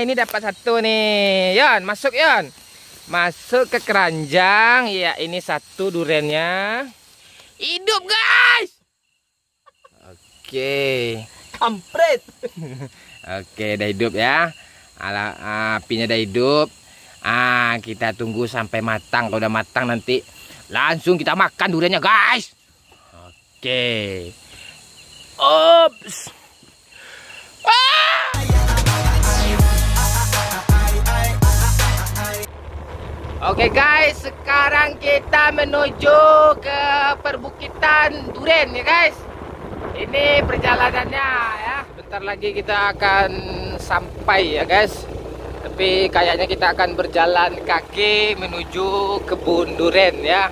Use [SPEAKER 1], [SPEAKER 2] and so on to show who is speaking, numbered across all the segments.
[SPEAKER 1] ini dapat satu nih. Yon, masuk Yon. Masuk ke keranjang. Ya, ini satu durennya. Hidup, guys. Oke.
[SPEAKER 2] Kampret.
[SPEAKER 1] Oke, udah hidup ya. Apinya udah hidup. Kita tunggu sampai matang. Kalau udah matang nanti langsung kita makan duriannya, guys. Oke. Ops. Oke guys, sekarang kita menuju ke perbukitan duren ya guys. Ini perjalanannya ya. Bentar lagi kita akan sampai ya guys. Tapi kayaknya kita akan berjalan kaki menuju kebun duren ya.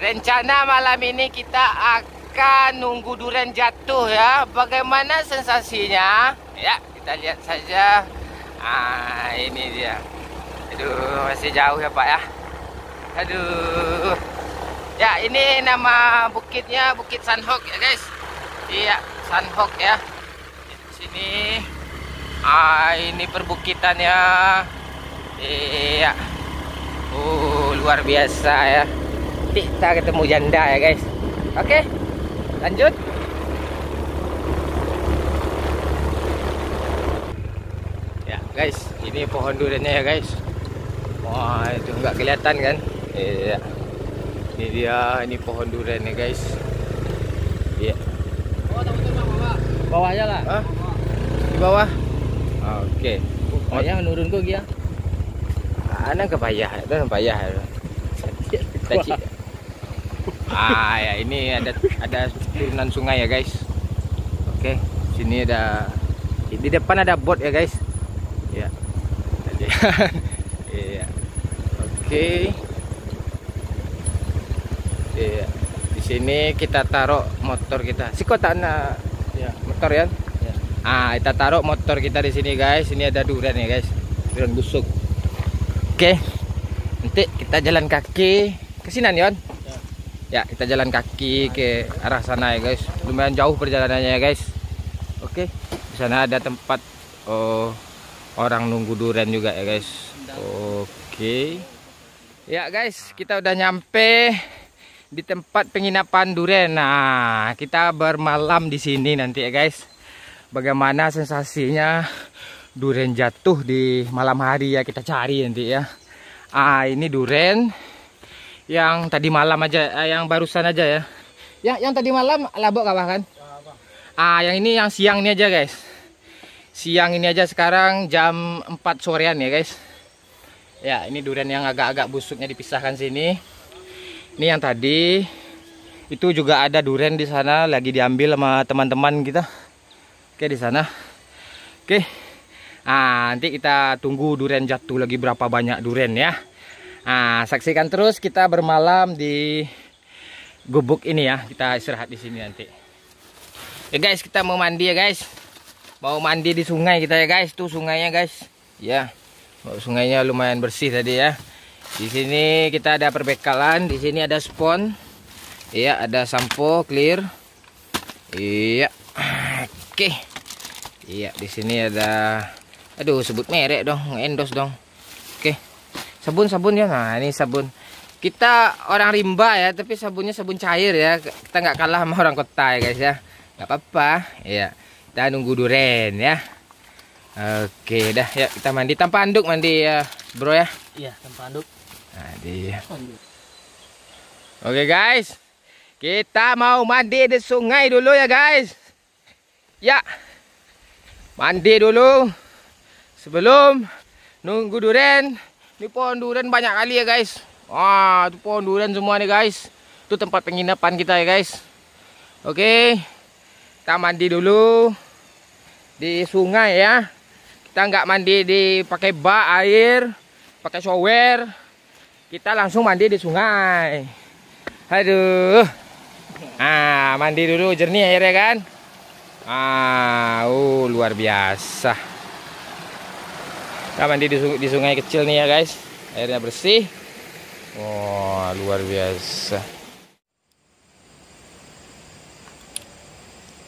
[SPEAKER 1] Rencana malam ini kita akan nunggu duren jatuh ya. Bagaimana sensasinya? Ya, kita lihat saja. Ini dia. Aduh, masih jauh ya Pak ya. Aduh. Ya, ini nama bukitnya Bukit Sanhok ya guys. Iya, Sanhok ya. Di sini. Ini perbukitannya. Iya. Luar biasa ya. Kita ketemu janda ya guys. Oke, lanjut. Ya guys, ini pohon duriannya ya guys. Wah, itu nggak kelihatan kan? Iya. Ini dia, ini pohon durian ya guys. Iya.
[SPEAKER 2] Bawahnya lah.
[SPEAKER 1] Di bawah. Oke. Payah nurun kok dia. Ana ke payah, itu payah. Tadi. Ya ini ada turunan sungai ya guys. Oke, sini ada di depan ada bot ya guys. Ya. Iya. Oke. Iya. Di sini kita taruh motor kita. Si kota ya, motor ya. Ya. Kita taruh motor kita di sini guys. Ini ada durian ya guys. Durian busuk. Oke. Nanti kita jalan kaki ke sini Yon. Ya, kita jalan kaki ke arah sana ya guys. Lumayan jauh perjalanannya ya guys. Oke. Di sana ada tempat orang nunggu durian juga ya guys. Oke. Ya guys, kita udah nyampe di tempat penginapan durian. Nah, kita bermalam di sini nanti ya guys. Bagaimana sensasinya durian jatuh di malam hari ya, kita cari nanti ya. Ini durian yang tadi malam aja, yang barusan aja ya. Yang tadi malam labok kawah kan? Yang ini yang siang ini aja guys. Siang ini aja sekarang jam 4 sorean ya guys. Ya, ini durian yang agak-agak busuknya dipisahkan sini. Ini yang tadi. Itu juga ada durian di sana lagi diambil sama teman-teman kita. Oke, di sana. Oke. Nanti kita tunggu durian jatuh lagi berapa banyak durian ya. Saksikan terus kita bermalam di gubuk ini ya. Kita istirahat di sini nanti. Ya guys, kita mau mandi ya guys. Mau mandi di sungai kita ya guys. Tuh sungainya guys. Ya. Sungainya lumayan bersih tadi ya. Di sini kita ada perbekalan. Di sini ada spon. Iya, ada sampo clear. Iya. Oke. Iya, di sini ada. Aduh, sebut merek dong, endorse dong. Oke. Sabun ya. Nah, ini sabun. Kita orang rimba ya, tapi sabunnya sabun cair ya. Kita nggak kalah sama orang kota ya guys ya. Nggak apa-apa. Iya. Kita nunggu duren ya. Oke, dah ya kita mandi tanpa anduk mandi ya, bro ya.
[SPEAKER 2] Iya, tanpa anduk.
[SPEAKER 1] Oke guys, kita mau mandi di sungai dulu ya guys. Ya, mandi dulu sebelum nunggu duren. Ini pohon duren banyak kali ya guys. Wah, itu pohon duren semua nih guys. Itu tempat penginapan kita ya guys. Oke, kita mandi dulu di sungai ya. Kita nggak mandi pakai bak air, pakai shower. Kita langsung mandi di sungai. Aduh. Mandi dulu jernih airnya kan. Luar biasa. Kita mandi di sungai kecil nih ya guys. Airnya bersih. Wah, luar biasa.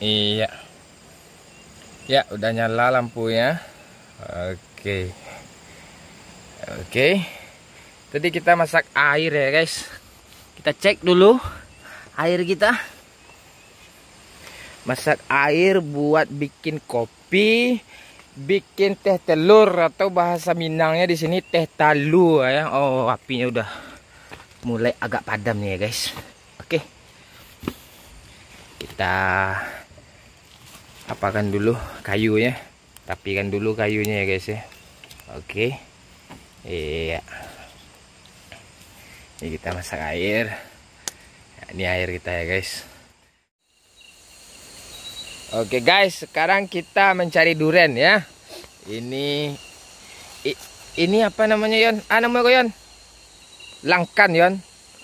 [SPEAKER 1] Iya. Ya, udah nyala lampunya. Oke. Oke. Tadi kita masak air ya guys. Kita cek dulu air kita. Masak air buat bikin kopi, bikin teh telur atau bahasa Minangnya di sini teh talu ya. Oh, apinya udah mulai agak padam nih ya guys. Oke. Kita apakan dulu kayunya. Tapikan dulu kayunya ya guys ya. Oke. Iya. Ini kita masak air. Nah, ini air kita ya guys. Oke guys, sekarang kita mencari duren ya. Ini apa namanya Yon? Namanya Yon? Langkan Yon.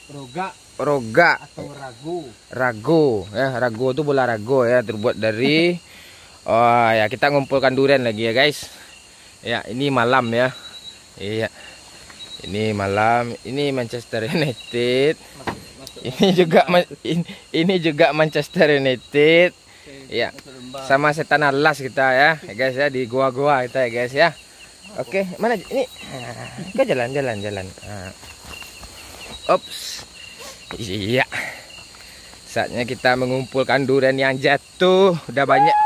[SPEAKER 1] Roga
[SPEAKER 2] atau ragu.
[SPEAKER 1] Rago ya, rago itu bola rago ya, terbuat dari oh ya, kita ngumpulkan durian lagi ya guys. Ya, ini malam ya. Iya. Ini malam, ini Manchester United. Ini juga Manchester United. Ya. Sama setan alas kita ya, guys ya, di gua-gua kita ya guys ya. Oke, mana ini? Kita jalan. Ops. Iya. Saatnya kita mengumpulkan durian yang jatuh. Udah banyak.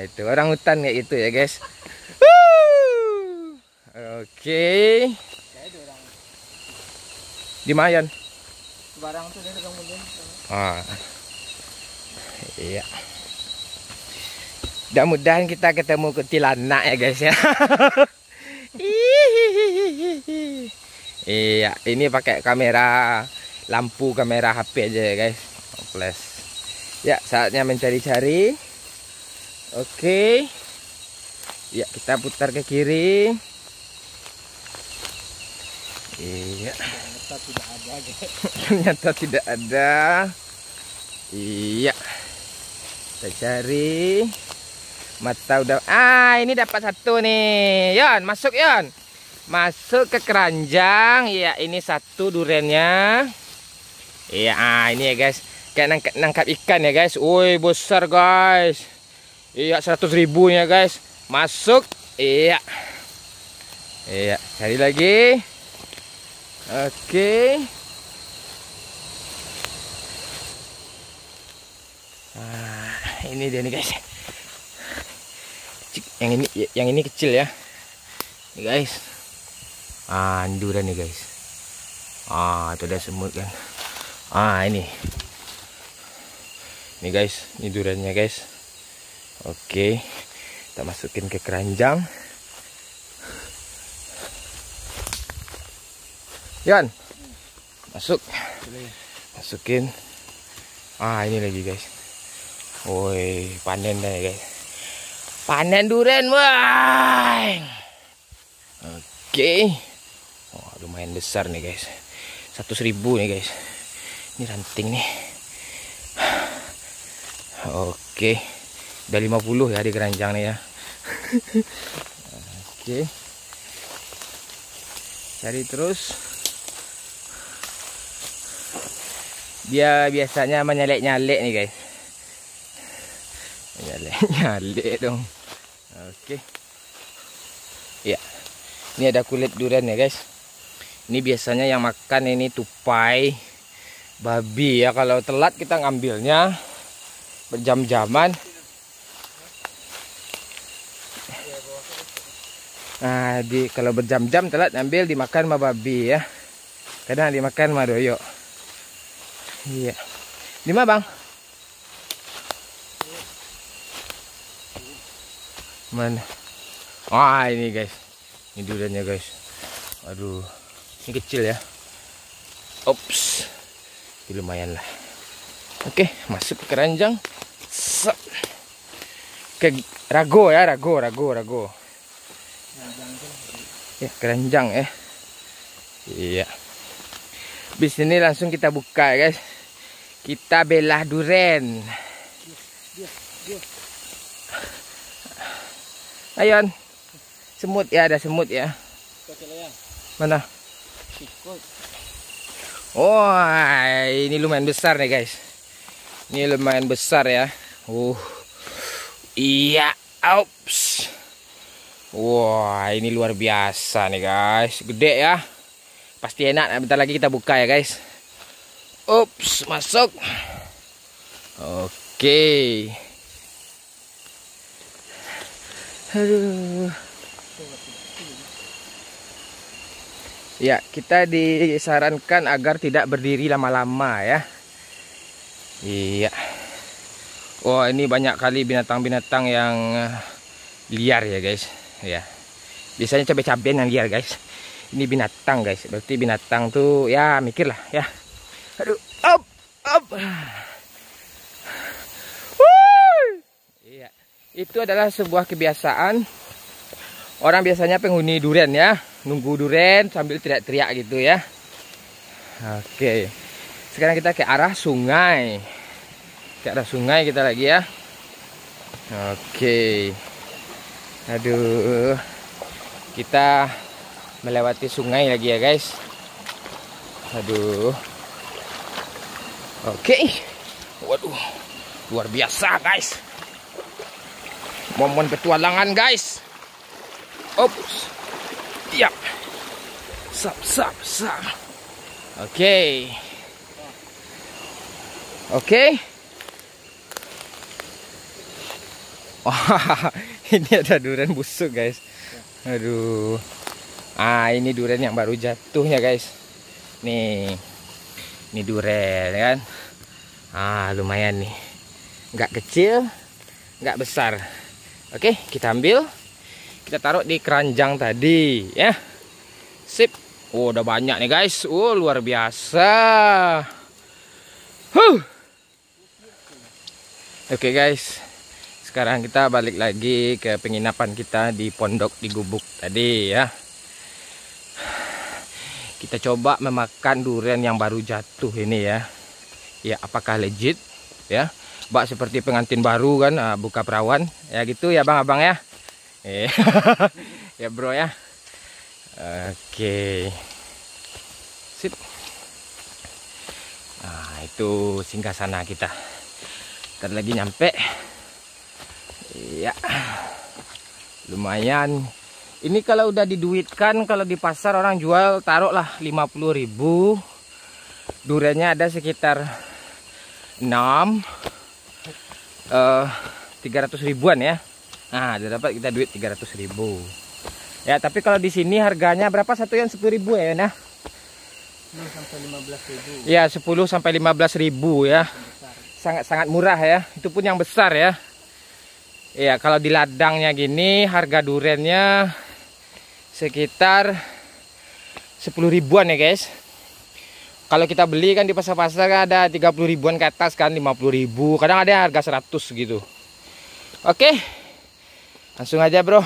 [SPEAKER 1] Itu orang hutan kayak gitu ya guys. Oke. Di Mayan.
[SPEAKER 2] Barang tuh dari kemudian.
[SPEAKER 1] Iya. Mudah-mudahan kita ketemu kuntilanak ya guys ya. Iya, ini pakai kamera kamera HP aja ya guys. Flash. Ya, saatnya mencari-cari. Oke. Ya, kita putar ke kiri. Iya. Ternyata tidak ada. Iya. Kita cari. Mata udah. Ini dapat satu nih. Yon, masuk Yon. Masuk ke keranjang. Iya, ini satu durennya. Iya, ini ya guys. Kayak nangkap ikan ya guys. Woi, besar guys. Iya, 100.000 ya guys. Masuk. Iya. Iya, cari lagi. Oke. Ini dia nih guys. Yang ini kecil ya. Nih guys. Durian nih guys. Itu ada semut kan. Ini. Nih guys, ini duriannya guys. Oke. Kita masukin ke keranjang. Yan. Masuk. Masukin. Ini lagi guys. Woi, panen dah ya guys. Panen durian, wah. Oke. Lumayan besar nih guys. 100.000 nih guys. Ini ranting nih. Oke. Udah 50 ya di keranjang nih ya. Oke. Cari terus. Dia biasanya menyalek-nyalek nih guys. Nyalek dong. Oke. Ya. Ini ada kulit durian ya guys. Ini biasanya yang makan ini tupai babi ya. Kalau telat kita ngambilnya berjam-jaman. Kalau berjam-jam telat ambil dimakan sama babi ya. Kadang dimakan sama doyok. Iya. Di mana bang? Mana? Ini guys. Ini duriannya guys. Aduh. Ini kecil ya. Ops. Ini lumayan lah. Oke, masuk ke keranjang. Ke rago ya, rago. Ya, keranjang ya. Iya. Di sini langsung kita buka ya guys. Kita belah duren. Ayon. Semut ya, ada semut ya. Mana? Ini lumayan besar nih guys. Ini lumayan besar ya. Iya, ops. Wah, ini luar biasa nih guys. Gede ya. Pasti enak. Nah, bentar lagi kita buka ya guys. Ups, masuk. Oke. Aduh. Ya, kita disarankan agar tidak berdiri lama-lama ya. Iya. Wah, ini banyak kali binatang-binatang yang liar ya guys. Ya. Biasanya cabai-cabean yang liar guys. Ini binatang guys. Berarti binatang tuh ya mikir lah ya. Aduh, up. Iya. Itu adalah sebuah kebiasaan orang biasanya penghuni durian ya. Nunggu durian sambil teriak-teriak gitu ya. Oke. Sekarang kita ke arah sungai. Ke arah sungai kita lagi ya. Oke. Aduh. Kita melewati sungai lagi ya guys. Aduh. Oke. Waduh. Luar biasa guys. Momen petualangan guys. Ops. Iya. Sap. Oke. Wah, ini ada durian busuk guys. Aduh. Ini durian yang baru jatuhnya guys. Nih. Ini durian kan. Lumayan nih. Nggak kecil, nggak besar. Oke, kita ambil. Kita taruh di keranjang tadi ya. Sip. Udah banyak nih guys. Luar biasa. Oke guys. Sekarang kita balik lagi ke penginapan kita di pondok di gubuk tadi ya. Kita coba memakan durian yang baru jatuh ini ya. Ya, apakah legit ya? Bak seperti pengantin baru kan, buka perawan ya gitu ya bang-abang ya. Ya bro ya. Oke. Sip. Itu singgasana kita. Ntar lagi nyampe. Iya. Lumayan. Ini kalau udah diduitkan, kalau di pasar orang jual taruhlah 50.000. Duriannya ada sekitar 300 ribuan ya. Nah, udah dapat kita duit 300.000. Ya, tapi kalau di sini harganya berapa satu yang 10.000 ya, nah?
[SPEAKER 2] 10 sampai 15.000.
[SPEAKER 1] Ya, 10 sampai 15.000 ya. Sangat murah ya. Itu pun yang besar ya. Ya, kalau di ladangnya gini harga duriannya sekitar 10 ribuan ya, guys. Kalau kita beli kan di pasar-pasar kan ada 30 ribuan ke atas kan, 50.000. Kadang ada yang harga 100 gitu. Oke. Langsung aja, bro.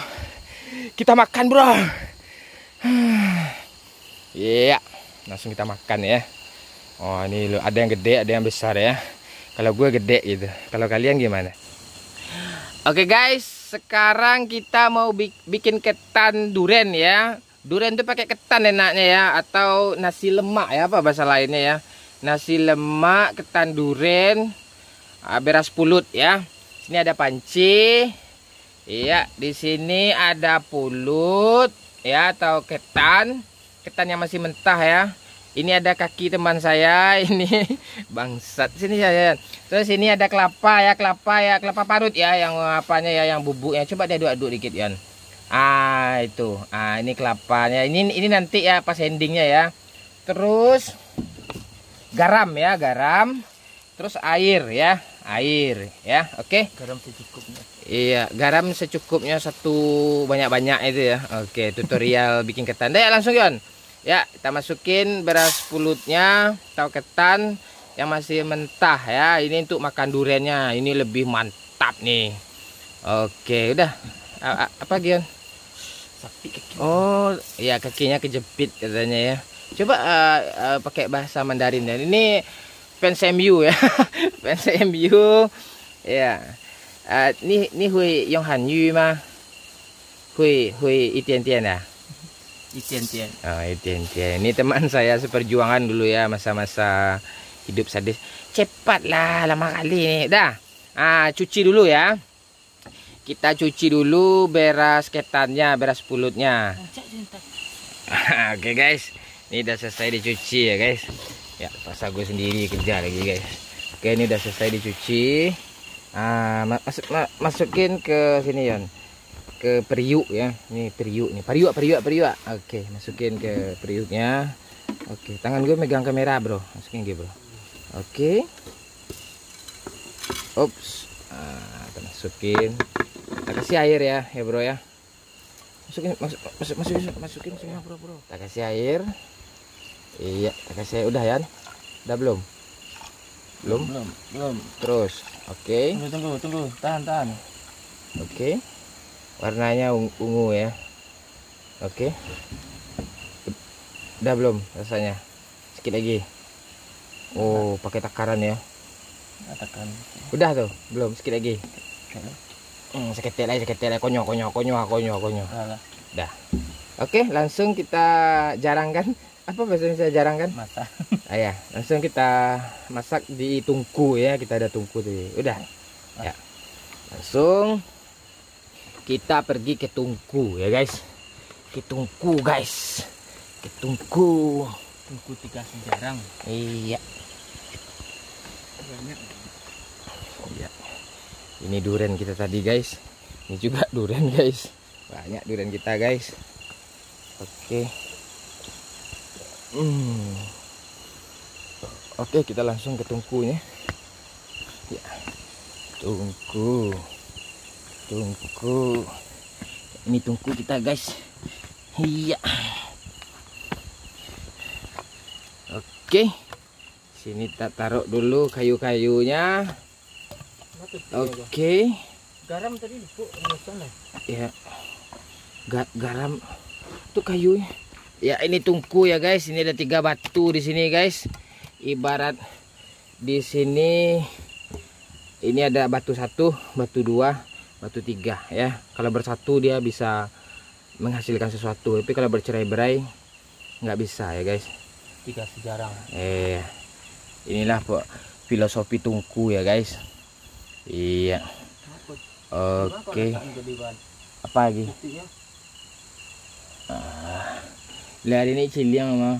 [SPEAKER 1] Kita makan, bro. Iya, langsung kita makan ya. Oh, ini ada yang gede, ada yang besar ya. Kalau gue gede gitu. Kalau kalian gimana? Oke guys, sekarang kita mau bikin ketan durian ya. Durian itu pakai ketan enaknya ya, atau nasi lemak ya, apa bahasa lainnya ya. Nasi lemak, ketan durian, beras pulut ya. Sini ada panci. Iya, di sini ada pulut ya, atau ketan yang masih mentah ya. Ini ada kaki teman saya, ini bangsat. Sini ya. Terus ini ada kelapa kelapa parut ya, yang apanya ya, yang bubuknya. Coba dia aduk-aduk dikit ya. Itu. Ini kelapanya. Ini nanti ya pas endingnya ya. Terus garam ya, garam. Terus air ya. Oke.
[SPEAKER 2] Garam secukupnya.
[SPEAKER 1] Iya, garam secukupnya, satu banyak-banyak itu ya. Oke, tutorial bikin ketan. Deh, langsung Yon. Ya, kita masukin beras pulutnya atau ketan yang masih mentah ya. Ini untuk makan duriannya. Ini lebih mantap nih. Oke, udah. Apa Gion?
[SPEAKER 2] Sakti kaki.
[SPEAKER 1] Oh, ya kakinya kejepit katanya ya. Coba pakai bahasa Mandarin ya. Ini fans MU ya. Fans MU. Ya. Ni hui yong Hanyu mah? Hui itian-tian ya?
[SPEAKER 2] Itian-tian.
[SPEAKER 1] Oh, itian-tian. Ini teman saya seperjuangan dulu ya, masa-masa hidup sadis. Cepatlah, lama kali nih. Dah. Cuci dulu ya. kita cuci dulu beras ketannya, beras pulutnya. Oke guys, ini udah selesai dicuci ya guys. Ya, pasal gue sendiri kerja lagi guys. Oke, ini udah selesai dicuci. Masukin ke sini Yon, ke periuk ya. Ini periuk nih, periuk. Oke, masukin ke periuknya. Oke, tangan gue megang kamera bro, masukin gitu bro. Oke. Ups, kita masukin. Kita kasih air ya bro ya. Masukin semua bro. Kita kasih air. Iya, kita kasih air. Udah ya? Udah belum? Belum. Terus, oke.
[SPEAKER 2] Tunggu. Tahan.
[SPEAKER 1] Oke. Warnanya ungu ya. Oke. Udah belum rasanya? Sedikit lagi. Oh, pakai takaran ya.
[SPEAKER 2] Tekan.
[SPEAKER 1] Udah tuh, belum, sedikit lagi. Seketel lagi, konyo. Dah. Oke, langsung kita jarangkan. Apa bahasa Indonesia jarangkan?
[SPEAKER 2] Masak.
[SPEAKER 1] Ya, langsung kita masak di tungku ya. Kita ada tungku tuh. Udah. Ya. Langsung kita pergi ke tungku ya guys. Ke tungku guys. Ke tungku.
[SPEAKER 2] Tungku 3 sejarang.
[SPEAKER 1] Iya.
[SPEAKER 2] Banyak.
[SPEAKER 1] Ya. Ini durian kita tadi guys. Ini juga durian guys. Banyak durian kita guys. Oke. Oke, kita langsung ke tungkunya. Ya. Tungku. Ini tungku kita guys. Iya. Oke. Sini kita taruh dulu kayu-kayunya. Oke.
[SPEAKER 2] Garam tadi Bu,
[SPEAKER 1] Ya. Garam itu kayu. Ya, ini tungku ya guys. Ini ada 3 batu di sini guys. Ibarat di sini ini ada batu 1, batu 2, batu 3 ya. Kalau bersatu dia bisa menghasilkan sesuatu, tapi kalau bercerai-berai nggak bisa ya guys.
[SPEAKER 2] 3 sejarang.
[SPEAKER 1] Inilah filosofi tungku ya guys. Iya. Oke. Apa lagi? Lihat ini ciliang mah.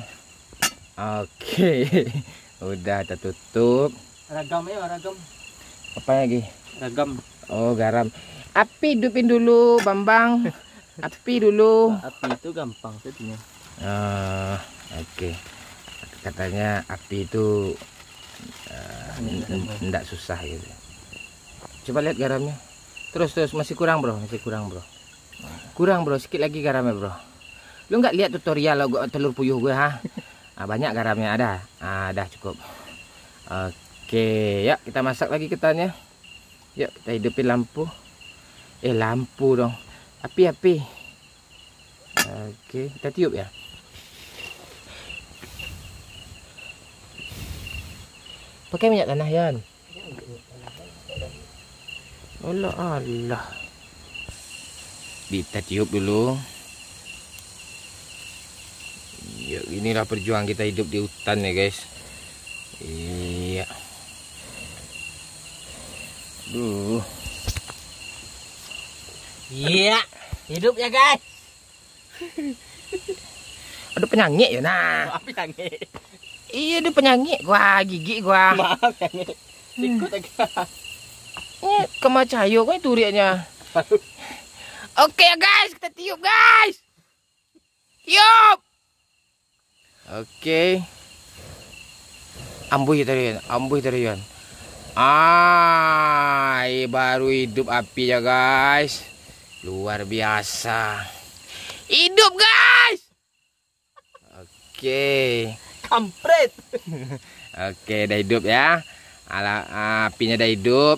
[SPEAKER 1] Oke. Udah tertutup.
[SPEAKER 2] Ragam.
[SPEAKER 1] Apa lagi?
[SPEAKER 2] Ragam.
[SPEAKER 1] Oh, garam. Api hidupin dulu, Bambang. Api dulu.
[SPEAKER 2] Api itu gampang setnya.
[SPEAKER 1] Oke. Katanya api itu enggak susah gitu. Coba lihat garamnya. Terus masih kurang bro, Kurang bro, sedikit lagi garamnya bro. Lu nggak lihat tutorial gua telur puyuh gue ha? Banyak garamnya ada. Dah cukup. Oke, ya kita masak lagi ketannya. Yuk kita hidupin lampu. Lampu dong. Api. Oke, kita tiup ya. Pakai minyak tanah Yan. Allah. Kita tiup dulu. Ya, inilah perjuangan kita hidup di hutan ya guys. Iya.
[SPEAKER 2] Iya, hidup ya guys.
[SPEAKER 1] Ada penyakit ya nah.
[SPEAKER 2] Apa penyakit?
[SPEAKER 1] Iya, ada penyakit gua, gigi gua.
[SPEAKER 2] Maaf penyakit. Ikut aja.
[SPEAKER 1] Kemacayo kan itu riaknya. Oke ya guys, kita tiup guys. Tiup. Oke. Ambuh tadi Yan. Baru hidup api ya guys. Luar biasa. Hidup guys. Oke.
[SPEAKER 2] Kampret.
[SPEAKER 1] Oke, udah hidup ya. Apinya udah hidup.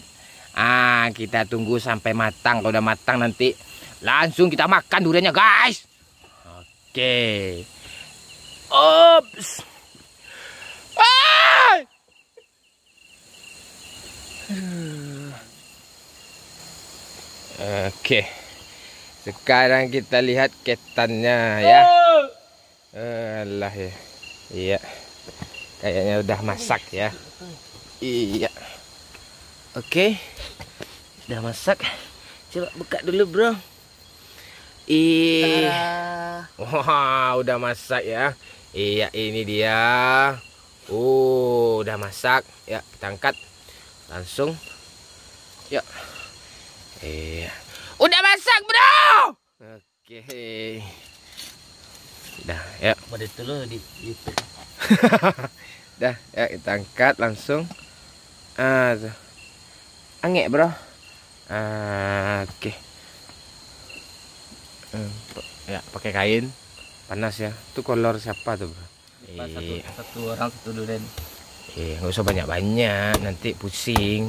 [SPEAKER 1] Kita tunggu sampai matang. Kalau udah matang nanti langsung kita makan duriannya guys. Oke. Ops. Oke. Sekarang kita lihat ketannya ya. Alah ya. Iya. Kayaknya udah masak ya. Iya. Oke. Udah masak. Coba buka dulu, bro. Ih.
[SPEAKER 2] Tara.
[SPEAKER 1] Wah, udah masak ya. Iya, ini dia. Udah masak. Ya, kita angkat. Langsung. Ya. Iya. Udah masak, bro. Oke. Dah, ya.
[SPEAKER 2] Ada telur di YouTube.
[SPEAKER 1] Dah, ya kita angkat langsung. Tuh. Angek, bro. Oke. Ya, pakai kain. Panas ya. Itu kolor siapa tuh, bro?
[SPEAKER 2] Satu orang satu durian.
[SPEAKER 1] Nggak usah banyak-banyak, nanti pusing.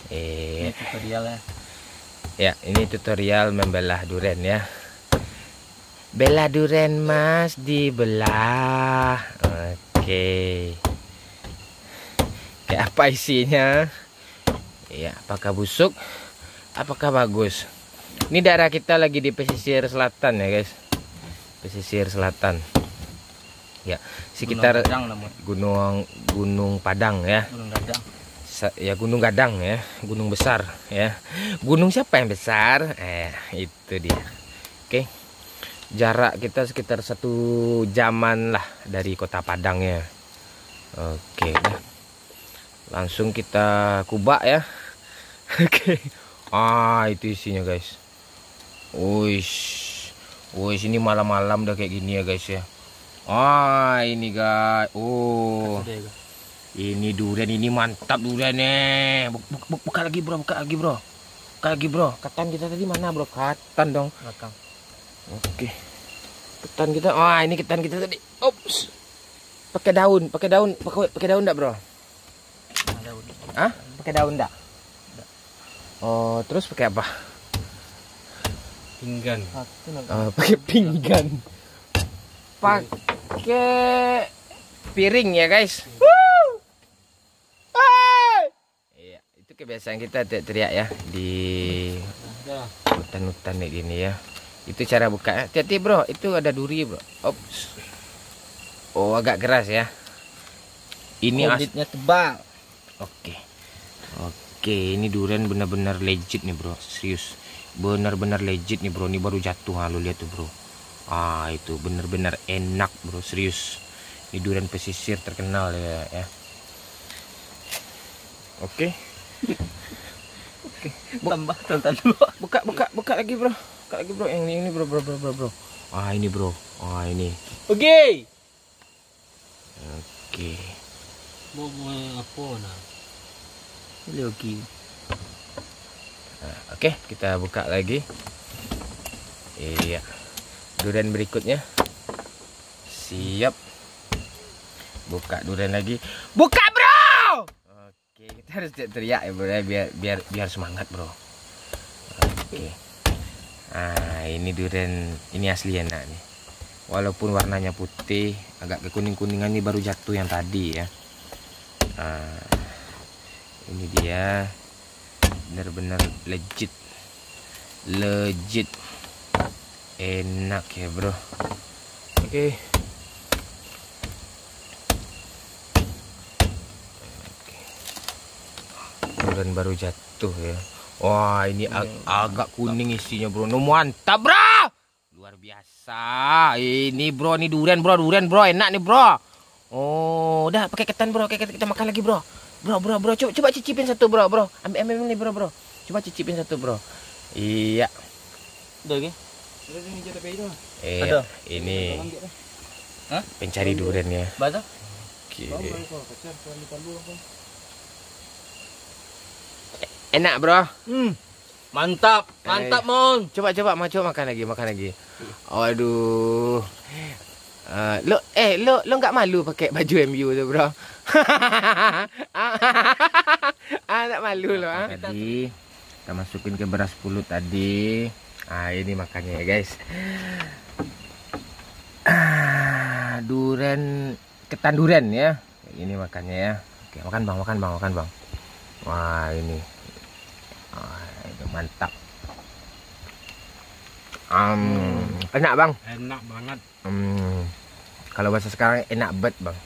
[SPEAKER 2] Ini tutorial ya.
[SPEAKER 1] Ya, ini tutorial membelah durian ya. Belah durian, Mas, dibelah. Oke. Kayak apa isinya? Ya, apakah busuk? Apakah bagus? Ini daerah kita lagi di pesisir selatan ya, guys. Pesisir selatan. Ya, sekitar Gunung Padang ya.
[SPEAKER 2] Gunung Gadang.
[SPEAKER 1] Ya, Gunung Gadang ya, gunung besar ya. Gunung siapa yang besar? Itu dia. Oke. Jarak kita sekitar 1 jaman lah dari kota Padang ya. Oke, dah. Langsung kita kubak ya. Oke. Itu isinya, guys. Wih, ini malam-malam udah kayak gini ya, guys ya. Ini guys. Ini durian, ini mantap duriannya. Buka lagi, bro. Buka lagi, bro. Ketan kita tadi mana, bro? Ketan dong.
[SPEAKER 2] Belakang.
[SPEAKER 1] Oke. Ketan kita. Ini ketan kita tadi. Ops. Pakai daun enggak, bro?
[SPEAKER 2] Daun.
[SPEAKER 1] Pakai daun enggak? Oh, terus pakai apa?
[SPEAKER 2] Pinggan.
[SPEAKER 1] Pakai pinggan. Pakai piring ya, guys. Iya, itu kebiasaan kita teriak ya di hutan-hutan kayak gini ya. Itu cara buka. Hati-hati, bro. Itu ada duri, bro. Ops. Agak keras ya. Ini
[SPEAKER 2] kulitnya tebal.
[SPEAKER 1] Oke, ini durian benar-benar legit nih, bro. Serius. Benar-benar legit nih, bro. Ini baru jatuh. Lu lihat tuh, bro. Itu benar-benar enak, bro. Serius. Ini durian pesisir terkenal ya. Oke.
[SPEAKER 2] Tambah tonton dulu.
[SPEAKER 1] Buka lagi, bro. Buka lagi, bro. Yang ini, bro. Ini, bro. Ini.
[SPEAKER 2] Oke. Mau apa nah? Lagi.
[SPEAKER 1] Oke, kita buka lagi. Iya. Durian berikutnya. Siap. Buka durian lagi. Buka, bro. Oke, kita harus teriak ya, bro, biar semangat, bro. Oke. Ini durian, ini asli enak nih. Walaupun warnanya putih, agak kekuning-kuningan, ini baru jatuh yang tadi ya. Ini dia. Benar-benar legit. Enak ya, bro. Oke. Durian baru jatuh ya. Wah, ini agak kuning isinya, bro. Mantap, bro. Luar biasa. Ini, bro, ini durian, bro. Enak nih, bro. Udah pakai ketan, bro. Kita makan lagi, bro. Bro. Coba cicipin satu, bro. Ambil nih, bro. Coba cicipin satu, bro. Iya.
[SPEAKER 2] Udah lagi?
[SPEAKER 1] Ada. Ini. Pencari durian ya.
[SPEAKER 2] Bata?
[SPEAKER 1] Oke. Enak, bro.
[SPEAKER 2] Mantap, Mon.
[SPEAKER 1] Coba makan lagi. Aduh. Lo nggak malu pakai baju MU tuh, bro? Nggak malu lo. Tadi kita masukin ke beras pulut tadi. Ini makannya ya, guys. Ketan durian ya. Ini makannya ya. Oke, makan bang. Wah, ini mantap. Enak, bang.
[SPEAKER 2] Enak banget.
[SPEAKER 1] Kalau bahasa sekarang enak banget, bang.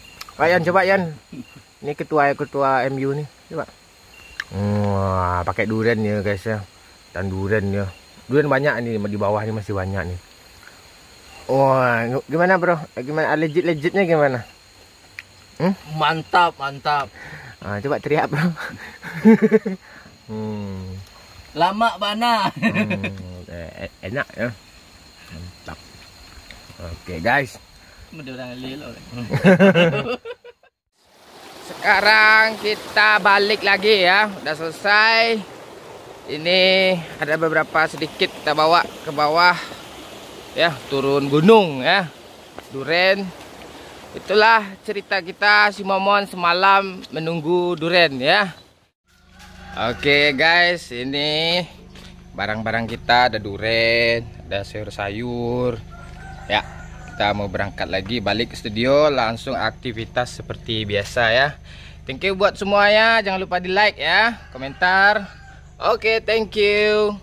[SPEAKER 1] Yan, coba Yan. Ini ketua MU nih, coba. Wah, pakai durian ya, guys ya. Dan durian ya. Durian banyak nih di bawah nih, masih banyak nih. Wah, gimana bro? Gimana legitnya gimana?
[SPEAKER 2] Mantap, mantap.
[SPEAKER 1] Coba teriak bro.
[SPEAKER 2] Lama bana.
[SPEAKER 1] Enak ya. Mantap. Oke guys. Sekarang kita balik lagi ya. Udah selesai. Ini ada beberapa sedikit kita bawa ke bawah. Ya, turun gunung ya. Duren. Itulah cerita kita si Momon semalam menunggu duren ya. Oke guys, ini barang-barang kita, ada duren, ada sayur-sayur. Ya, kita mau berangkat lagi, balik ke studio, langsung aktivitas seperti biasa ya. Thank you buat semuanya, jangan lupa di like ya, komentar. Oke, thank you.